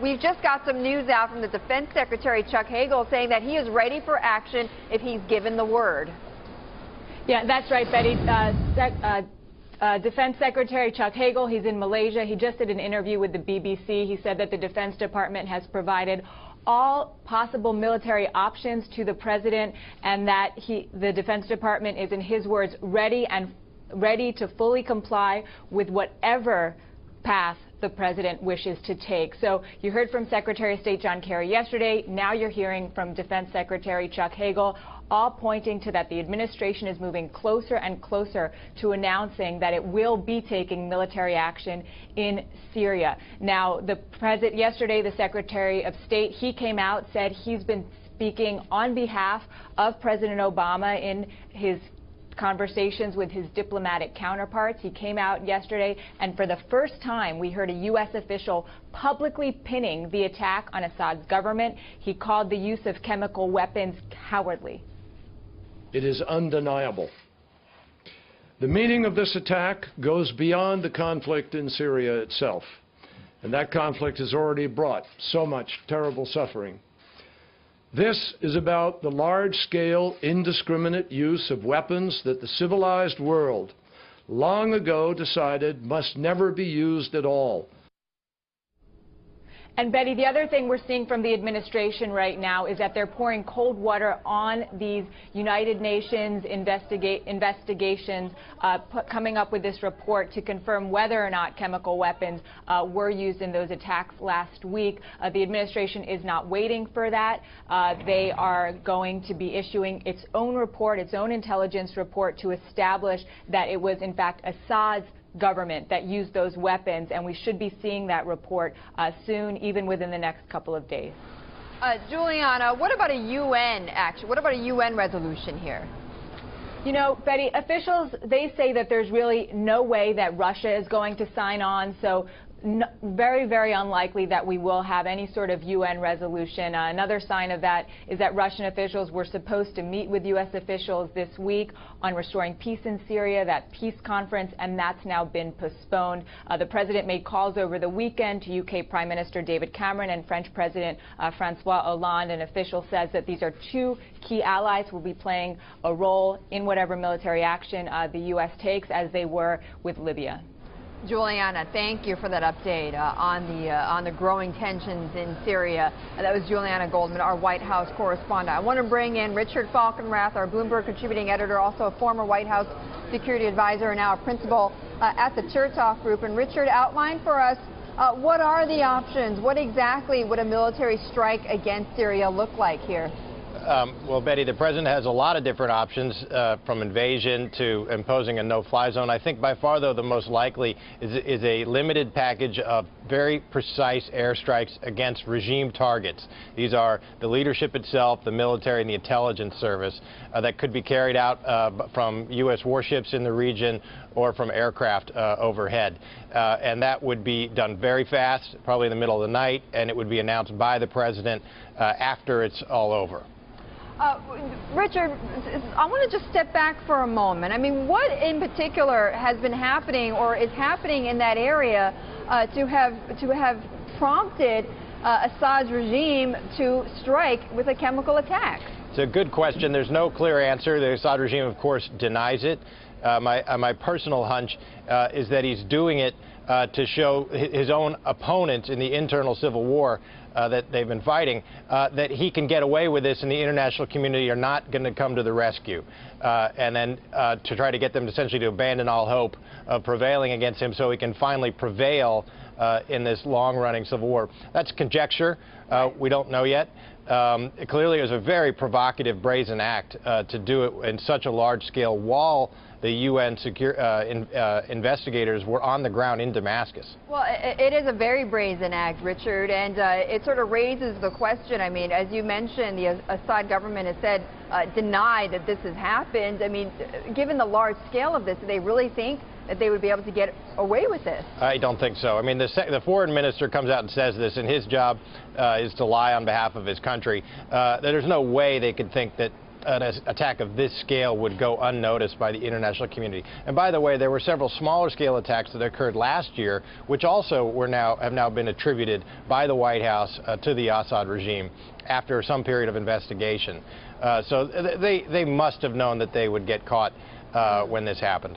we've just got some news out from the Defense Secretary Chuck Hagel saying that he is ready for action if he's given the word. Yeah, that's right, Betty. Defense Secretary Chuck Hagel, he's in Malaysia. He just did an interview with the BBC. He said that the Defense Department has provided all possible military options to the president, and that the Defense Department is, in his words, ready to fully comply with whatever path the president wishes to take. So you heard from Secretary of State John Kerry yesterday. Now you're hearing from Defense Secretary Chuck Hagel, all pointing to that the administration is moving closer and closer to announcing that it will be taking military action in Syria. Now, the president yesterday, the Secretary of State, he came out, said he's been speaking on behalf of President Obama in his conversations with his diplomatic counterparts. He came out yesterday, and for the first time, we heard a U.S. official publicly pinning the attack on Assad's government. He called the use of chemical weapons cowardly. It is undeniable. The meaning of this attack goes beyond the conflict in Syria itself, and that conflict has already brought so much terrible suffering. This is about the large-scale, indiscriminate use of weapons that the civilized world long ago decided must never be used at all. And Betty, the other thing we're seeing from the administration right now is that they're pouring cold water on these United Nations investigations, coming up with this report to confirm whether or not chemical weapons were used in those attacks last week. The administration is not waiting for that. They are going to be issuing its own report, its own intelligence report, to establish that it was, in fact, Assad's government that used those weapons, and we should be seeing that report soon, even within the next couple of days. Julianna, what about a UN action? What about a UN resolution here? You know, Betty, officials, they say that there's really no way that Russia is going to sign on, so very, very unlikely that we will have any sort of UN resolution. Another sign of that is that Russian officials were supposed to meet with U.S. officials this week on restoring peace in Syria, that peace conference, and that's now been postponed. The president made calls over the weekend to UK Prime Minister David Cameron and French President Francois Hollande. An official says that these are two key allies who will be playing a role in whatever military action the U.S. takes, as they were with Libya. Julianna, thank you for that update on the growing tensions in Syria. That was Julianna Goldman, our White House correspondent. I want to bring in Richard Falkenrath, our Bloomberg contributing editor, also a former White House security advisor and now a principal at the Chertoff Group. And Richard, outline for us what are the options? What exactly would a military strike against Syria look like here? Well, Betty, the president has a lot of different options, from invasion to imposing a no-fly zone. I think by far, though, the most likely is a limited package of very precise airstrikes against regime targets. These are the leadership itself, the military, and the intelligence service that could be carried out from U.S. warships in the region or from aircraft overhead. And that would be done very fast, probably in the middle of the night, and it would be announced by the president after it's all over. Richard, I want to just step back for a moment. I mean, what in particular has been happening or is happening in that area to have prompted Assad's regime to strike with a chemical attack? It's a good question. There's no clear answer. The Assad regime, of course, denies it. My personal hunch is that he's doing it to show his own opponents in the internal civil war that they've been fighting, that he can get away with this and the international community are not going to come to the rescue. And then to try to get them essentially to abandon all hope of prevailing against him so he can finally prevail in this long-running civil war. That's conjecture. We don't know yet. Clearly, it was a very provocative, brazen act to do it in such a large scale while the UN investigators were on the ground in Damascus. Well, it is a very brazen act, Richard, and it sort of raises the question. I mean, as you mentioned, the Assad government has said, denied that this has happened. I mean, given the large scale of this, do they really think that they would be able to get away with this? I don't think so. I mean, the foreign minister comes out and says this, and his job is to lie on behalf of his country. There's no way they could think that an attack of this scale would go unnoticed by the international community. And by the way, there were several smaller scale attacks that occurred last year, which also have now been attributed by the White House to the Assad regime after some period of investigation. So they must have known that they would get caught when this happened.